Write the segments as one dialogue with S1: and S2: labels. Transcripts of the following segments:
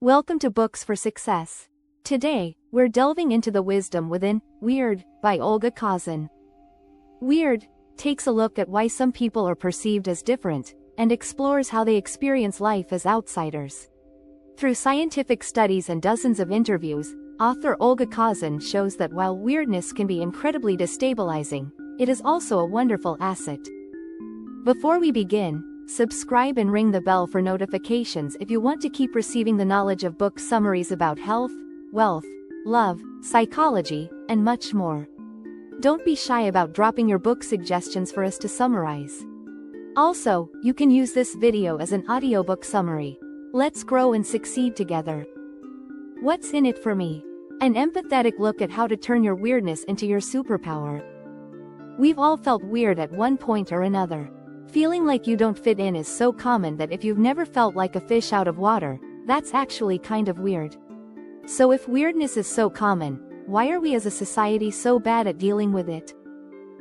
S1: Welcome to Books for Success. Today, we're delving into the wisdom within Weird by Olga Khazan. Weird takes a look at why some people are perceived as different and explores how they experience life as outsiders. Through scientific studies and dozens of interviews, author Olga Khazan shows that while weirdness can be incredibly destabilizing, it is also a wonderful asset. Before we begin, subscribe and ring the bell for notifications if you want to keep receiving the knowledge of book summaries about health, wealth, love, psychology, and much more. Don't be shy about dropping your book suggestions for us to summarize. Also, you can use this video as an audiobook summary. Let's grow and succeed together. What's in it for me? An empathetic look at how to turn your weirdness into your superpower. We've all felt weird at one point or another. Feeling like you don't fit in is so common that if you've never felt like a fish out of water, that's actually kind of weird. So if weirdness is so common, why are we as a society so bad at dealing with it?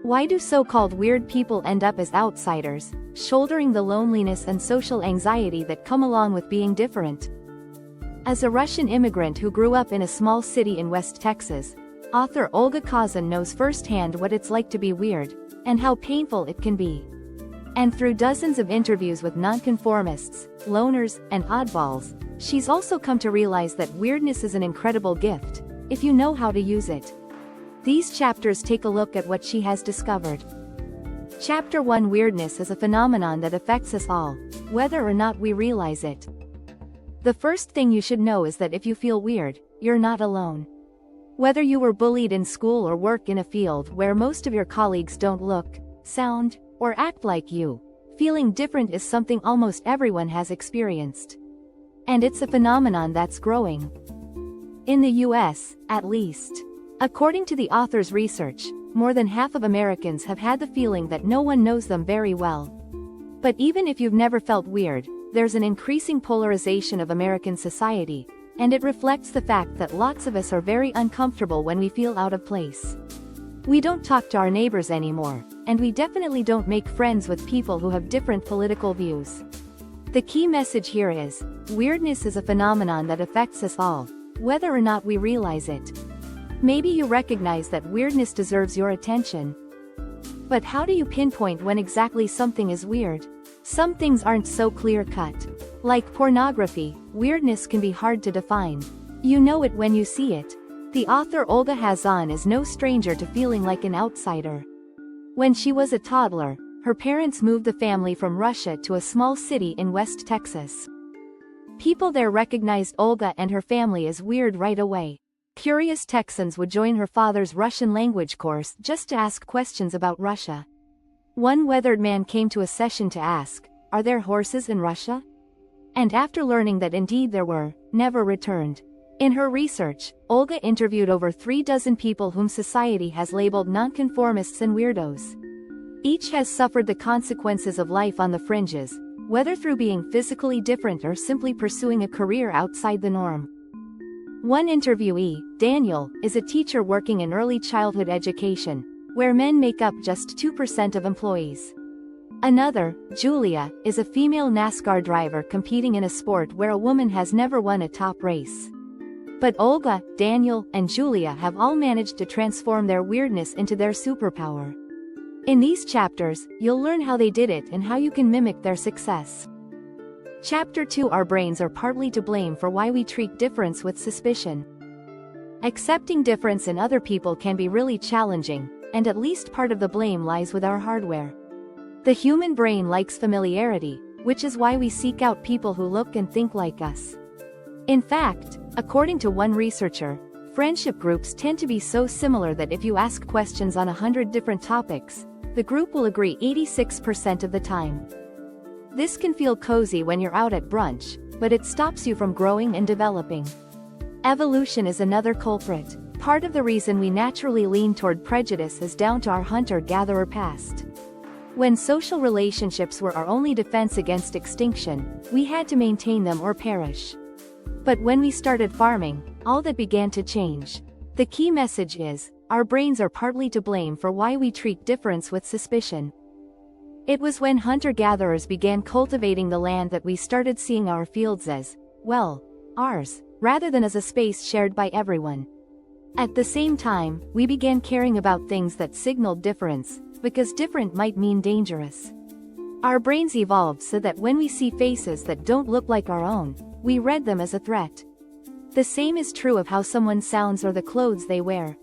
S1: Why do so-called weird people end up as outsiders, shouldering the loneliness and social anxiety that come along with being different? As a Russian immigrant who grew up in a small city in West Texas, author Olga Khazan knows firsthand what it's like to be weird, and how painful it can be. And through dozens of interviews with nonconformists, loners, and oddballs, she's also come to realize that weirdness is an incredible gift, if you know how to use it. These chapters take a look at what she has discovered. Chapter 1: Weirdness is a phenomenon that affects us all, whether or not we realize it. The first thing you should know is that if you feel weird, you're not alone. Whether you were bullied in school or work in a field where most of your colleagues don't look, sound, or act like you, feeling different is something almost everyone has experienced. And it's a phenomenon that's growing. In the US, at least. According to the author's research, more than half of Americans have had the feeling that no one knows them very well. But even if you've never felt weird, there's an increasing polarization of American society, and it reflects the fact that lots of us are very uncomfortable when we feel out of place. We don't talk to our neighbors anymore, and we definitely don't make friends with people who have different political views. The key message here is, weirdness is a phenomenon that affects us all, whether or not we realize it. Maybe you recognize that weirdness deserves your attention. But how do you pinpoint when exactly something is weird? Some things aren't so clear-cut. Like pornography, weirdness can be hard to define. You know it when you see it. The author Olga Khazan is no stranger to feeling like an outsider. When she was a toddler, her parents moved the family from Russia to a small city in West Texas. People there recognized Olga and her family as weird right away. Curious Texans would join her father's Russian language course just to ask questions about Russia. One weathered man came to a session to ask, "Are there horses in Russia?" And after learning that indeed there were, never returned. In her research, Olga interviewed over 36 people whom society has labeled nonconformists and weirdos. Each has suffered the consequences of life on the fringes, whether through being physically different or simply pursuing a career outside the norm. One interviewee, Daniel, is a teacher working in early childhood education, where men make up just 2% of employees. Another, Julia, is a female NASCAR driver competing in a sport where a woman has never won a top race. But Olga, Daniel, and Julia have all managed to transform their weirdness into their superpower. In these chapters, you'll learn how they did it and how you can mimic their success. Chapter 2: Our brains are partly to blame for why we treat difference with suspicion. Accepting difference in other people can be really challenging, and at least part of the blame lies with our hardware. The human brain likes familiarity, which is why we seek out people who look and think like us. In fact, according to one researcher, friendship groups tend to be so similar that if you ask questions on 100 different topics, the group will agree 86% of the time. This can feel cozy when you're out at brunch, but it stops you from growing and developing. Evolution is another culprit. Part of the reason we naturally lean toward prejudice is down to our hunter-gatherer past. When social relationships were our only defense against extinction, we had to maintain them or perish. But when we started farming, all that began to change. The key message is, our brains are partly to blame for why we treat difference with suspicion. It was when hunter-gatherers began cultivating the land that we started seeing our fields as, well, ours, rather than as a space shared by everyone. At the same time, we began caring about things that signaled difference, because different might mean dangerous. Our brains evolved so that when we see faces that don't look like our own, we read them as a threat. The same is true of how someone sounds or the clothes they wear.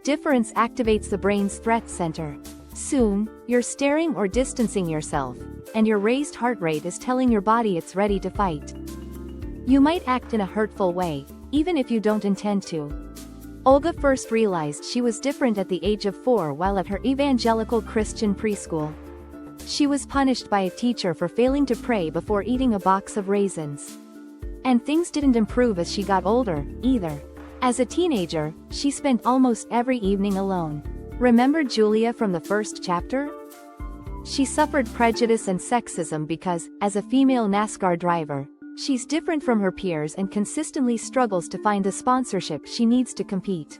S1: Difference activates the brain's threat center. Soon, you're staring or distancing yourself, and your raised heart rate is telling your body it's ready to fight. You might act in a hurtful way, even if you don't intend to. Olga first realized she was different at the age of 4 while at her evangelical Christian preschool. She was punished by a teacher for failing to pray before eating a box of raisins. And things didn't improve as she got older, either. As a teenager, she spent almost every evening alone. Remember Julia from the first chapter? She suffered prejudice and sexism because, as a female NASCAR driver, she's different from her peers and consistently struggles to find the sponsorship she needs to compete.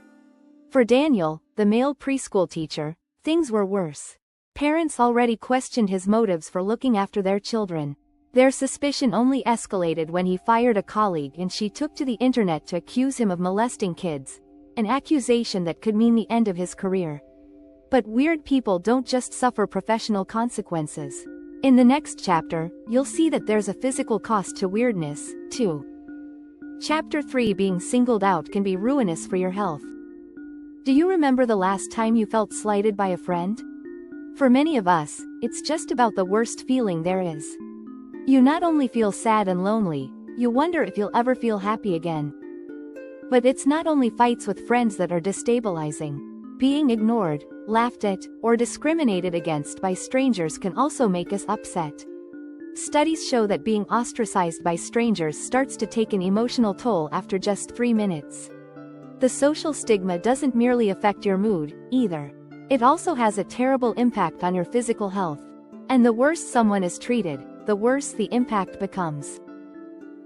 S1: For Daniel, the male preschool teacher, things were worse. Parents already questioned his motives for looking after their children. Their suspicion only escalated when he fired a colleague and she took to the internet to accuse him of molesting kids, an accusation that could mean the end of his career. But weird people don't just suffer professional consequences. In the next chapter, you'll see that there's a physical cost to weirdness, too. Chapter 3: Being singled out can be ruinous for your health. Do you remember the last time you felt slighted by a friend? For many of us, it's just about the worst feeling there is. You not only feel sad and lonely, you wonder if you'll ever feel happy again. But it's not only fights with friends that are destabilizing. Being ignored, laughed at, or discriminated against by strangers can also make us upset. Studies show that being ostracized by strangers starts to take an emotional toll after just 3 minutes. The social stigma doesn't merely affect your mood, either. It also has a terrible impact on your physical health. And the worse someone is treated, the worse the impact becomes.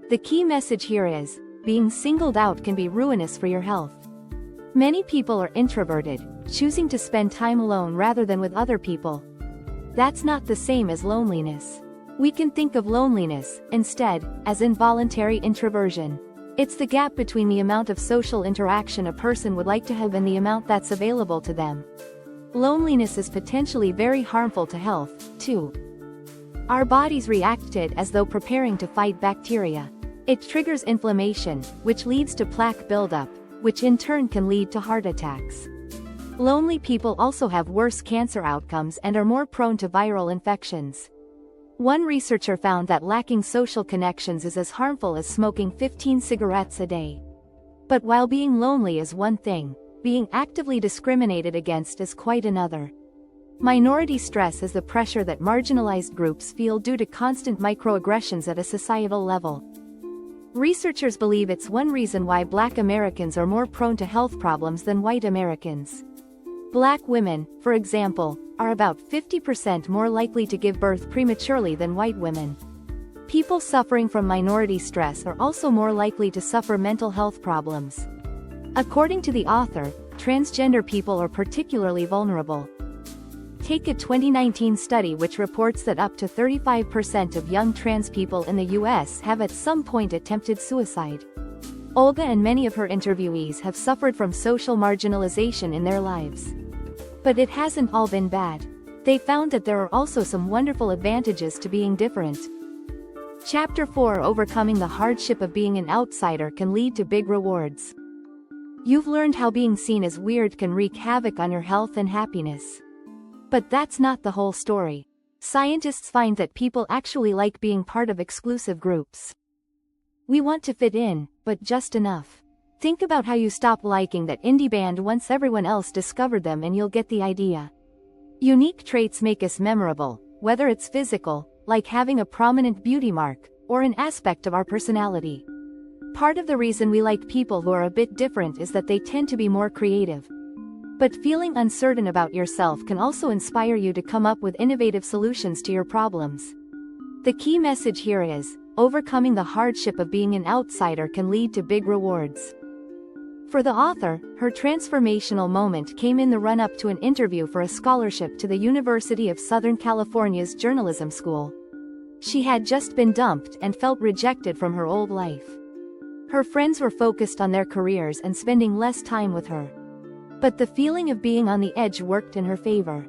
S1: The key message here is, being singled out can be ruinous for your health. Many people are introverted, choosing to spend time alone rather than with other people. That's not the same as loneliness. We can think of loneliness, instead, as involuntary introversion. It's the gap between the amount of social interaction a person would like to have and the amount that's available to them. Loneliness is potentially very harmful to health, too. Our bodies react to it as though preparing to fight bacteria. It triggers inflammation, which leads to plaque buildup, which in turn can lead to heart attacks. Lonely people also have worse cancer outcomes and are more prone to viral infections. One researcher found that lacking social connections is as harmful as smoking 15 cigarettes a day. But while being lonely is one thing, being actively discriminated against is quite another. Minority stress is the pressure that marginalized groups feel due to constant microaggressions at a societal level. Researchers believe it's one reason why Black Americans are more prone to health problems than white Americans. Black women, for example, are about 50% more likely to give birth prematurely than white women. People suffering from minority stress are also more likely to suffer mental health problems. According to the author, transgender people are particularly vulnerable. Take a 2019 study which reports that up to 35% of young trans people in the US have at some point attempted suicide. Olga and many of her interviewees have suffered from social marginalization in their lives. But it hasn't all been bad. They found that there are also some wonderful advantages to being different. Chapter 4: Overcoming the hardship of being an outsider can lead to big rewards. You've learned how being seen as weird can wreak havoc on your health and happiness. But that's not the whole story. Scientists find that people actually like being part of exclusive groups. We want to fit in, but just enough. Think about how you stop liking that indie band once everyone else discovered them and you'll get the idea. Unique traits make us memorable, whether it's physical, like having a prominent beauty mark, or an aspect of our personality. Part of the reason we like people who are a bit different is that they tend to be more creative. But feeling uncertain about yourself can also inspire you to come up with innovative solutions to your problems. The key message here is, overcoming the hardship of being an outsider can lead to big rewards. For the author, her transformational moment came in the run-up to an interview for a scholarship to the University of Southern California's journalism school. She had just been dumped and felt rejected from her old life. Her friends were focused on their careers and spending less time with her. But the feeling of being on the edge worked in her favor.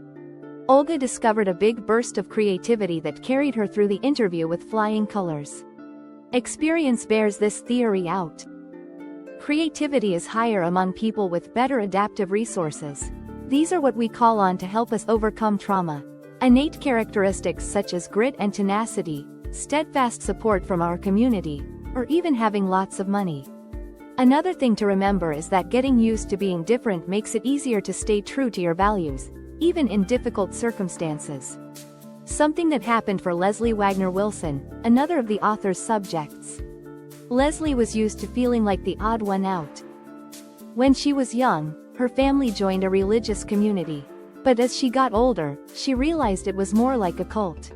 S1: Olga discovered a big burst of creativity that carried her through the interview with flying colors. Experience bears this theory out. Creativity is higher among people with better adaptive resources. These are what we call on to help us overcome trauma. Innate characteristics such as grit and tenacity, steadfast support from our community, or even having lots of money. Another thing to remember is that getting used to being different makes it easier to stay true to your values, even in difficult circumstances. Something that happened for Leslie Wagner Wilson, another of the author's subjects. Leslie was used to feeling like the odd one out. When she was young, her family joined a religious community. But as she got older, she realized it was more like a cult.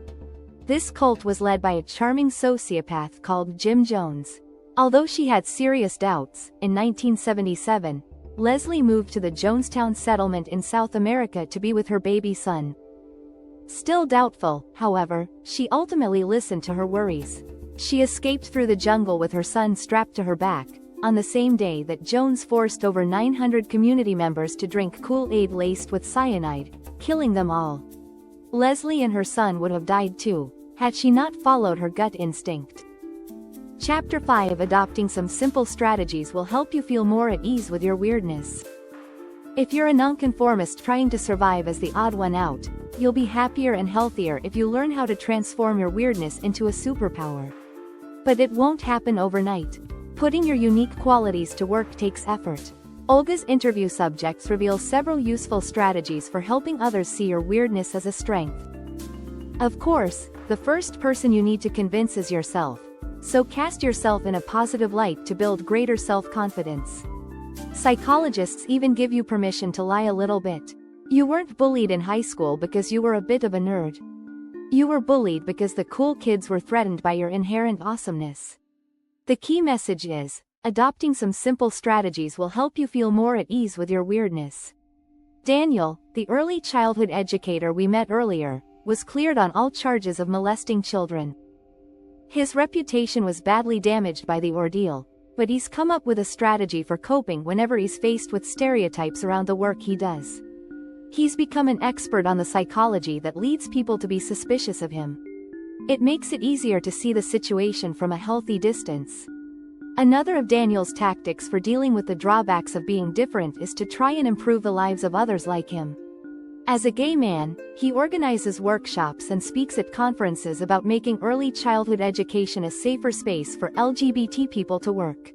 S1: This cult was led by a charming sociopath called Jim Jones. Although she had serious doubts, in 1977, Leslie moved to the Jonestown settlement in South America to be with her baby son. Still doubtful, however, she ultimately listened to her worries. She escaped through the jungle with her son strapped to her back, on the same day that Jones forced over 900 community members to drink Kool-Aid laced with cyanide, killing them all. Leslie and her son would have died too, had she not followed her gut instinct. Chapter 5: Adopting some simple strategies will help you feel more at ease with your weirdness. If you're a nonconformist trying to survive as the odd one out, you'll be happier and healthier if you learn how to transform your weirdness into a superpower. But it won't happen overnight. Putting your unique qualities to work takes effort. Olga's interview subjects reveal several useful strategies for helping others see your weirdness as a strength. Of course, the first person you need to convince is yourself, so cast yourself in a positive light to build greater self-confidence. Psychologists even give you permission to lie a little bit. You weren't bullied in high school because you were a bit of a nerd. You were bullied because the cool kids were threatened by your inherent awesomeness. The key message is, adopting some simple strategies will help you feel more at ease with your weirdness. Daniel, the early childhood educator we met earlier, was cleared on all charges of molesting children. His reputation was badly damaged by the ordeal, but he's come up with a strategy for coping whenever he's faced with stereotypes around the work he does. He's become an expert on the psychology that leads people to be suspicious of him. It makes it easier to see the situation from a healthy distance. Another of Daniel's tactics for dealing with the drawbacks of being different is to try and improve the lives of others like him. As a gay man, he organizes workshops and speaks at conferences about making early childhood education a safer space for LGBT people to work.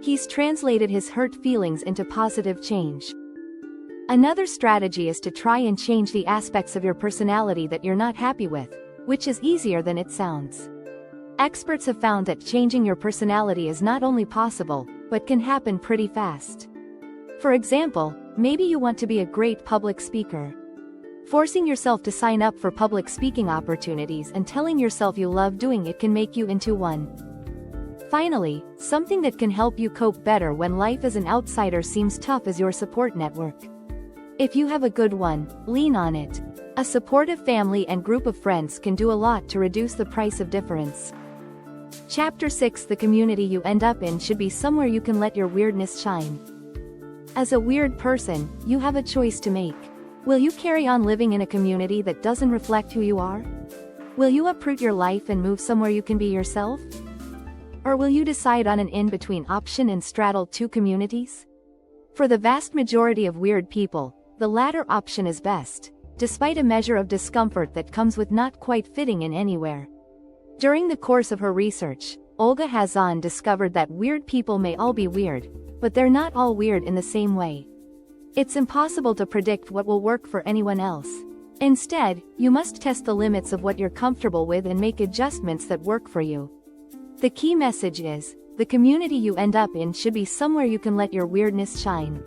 S1: He's translated his hurt feelings into positive change. Another strategy is to try and change the aspects of your personality that you're not happy with, which is easier than it sounds. Experts have found that changing your personality is not only possible, but can happen pretty fast. For example, maybe you want to be a great public speaker. Forcing yourself to sign up for public speaking opportunities and telling yourself you love doing it can make you into one. Finally, something that can help you cope better when life as an outsider seems tough is your support network. If you have a good one, lean on it. A supportive family and group of friends can do a lot to reduce the price of difference. Chapter 6: The community you end up in should be somewhere you can let your weirdness shine. As a weird person, you have a choice to make. Will you carry on living in a community that doesn't reflect who you are? Will you uproot your life and move somewhere you can be yourself? Or will you decide on an in-between option and straddle two communities? For the vast majority of weird people, the latter option is best, despite a measure of discomfort that comes with not quite fitting in anywhere. During the course of her research, Olga Khazan discovered that weird people may all be weird, but they're not all weird in the same way. It's impossible to predict what will work for anyone else. Instead, you must test the limits of what you're comfortable with and make adjustments that work for you. The key message is, the community you end up in should be somewhere you can let your weirdness shine.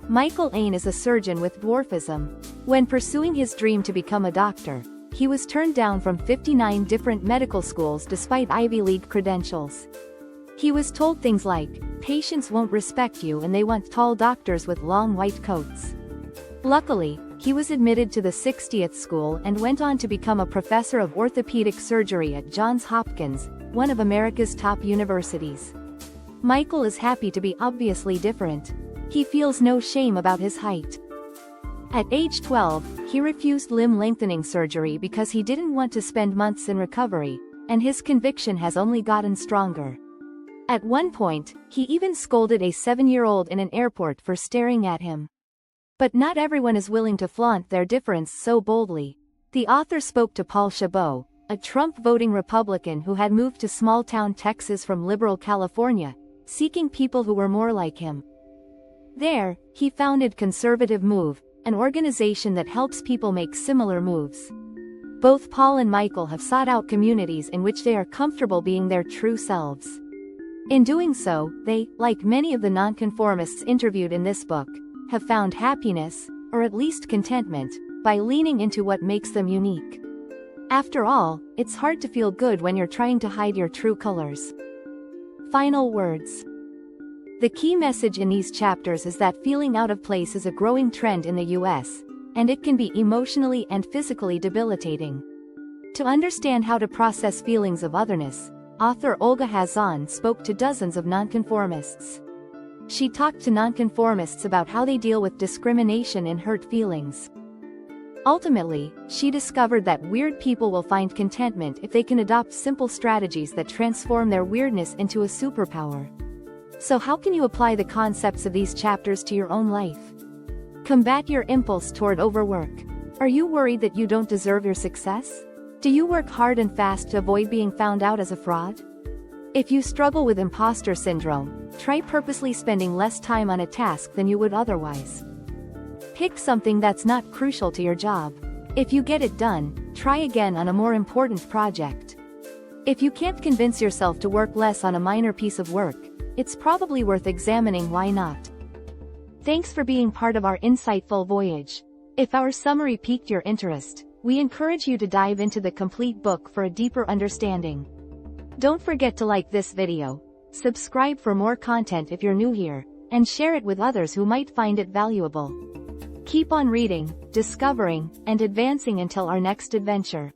S1: Michael Ain is a surgeon with dwarfism. When pursuing his dream to become a doctor, he was turned down from 59 different medical schools despite Ivy League credentials. He was told things like, patients won't respect you and they want tall doctors with long white coats. Luckily, he was admitted to the 60th school and went on to become a professor of orthopedic surgery at Johns Hopkins, one of America's top universities. Michael is happy to be obviously different. He feels no shame about his height. At age 12, he refused limb lengthening surgery because he didn't want to spend months in recovery, and his conviction has only gotten stronger. At one point, he even scolded a 7-year-old in an airport for staring at him. But not everyone is willing to flaunt their difference so boldly. The author spoke to Paul Chabot, a Trump-voting Republican who had moved to small-town Texas from liberal California, seeking people who were more like him. There, he founded Conservative Move, an organization that helps people make similar moves. Both Paul and Michael have sought out communities in which they are comfortable being their true selves. In doing so, they, like many of the nonconformists interviewed in this book, have found happiness, or at least contentment, by leaning into what makes them unique. After all, it's hard to feel good when you're trying to hide your true colors. Final words. The key message in these chapters is that feeling out of place is a growing trend in the US, and it can be emotionally and physically debilitating. To understand how to process feelings of otherness, author Olga Khazan spoke to dozens of nonconformists. She talked to nonconformists about how they deal with discrimination and hurt feelings. Ultimately, she discovered that weird people will find contentment if they can adopt simple strategies that transform their weirdness into a superpower. So how can you apply the concepts of these chapters to your own life? Combat your impulse toward overwork. Are you worried that you don't deserve your success? Do you work hard and fast to avoid being found out as a fraud? If you struggle with imposter syndrome, try purposely spending less time on a task than you would otherwise. Pick something that's not crucial to your job. If you get it done, try again on a more important project. If you can't convince yourself to work less on a minor piece of work, it's probably worth examining why not. Thanks for being part of our insightful voyage. If our summary piqued your interest, we encourage you to dive into the complete book for a deeper understanding. Don't forget to like this video, subscribe for more content if you're new here, and share it with others who might find it valuable. Keep on reading, discovering, and advancing until our next adventure.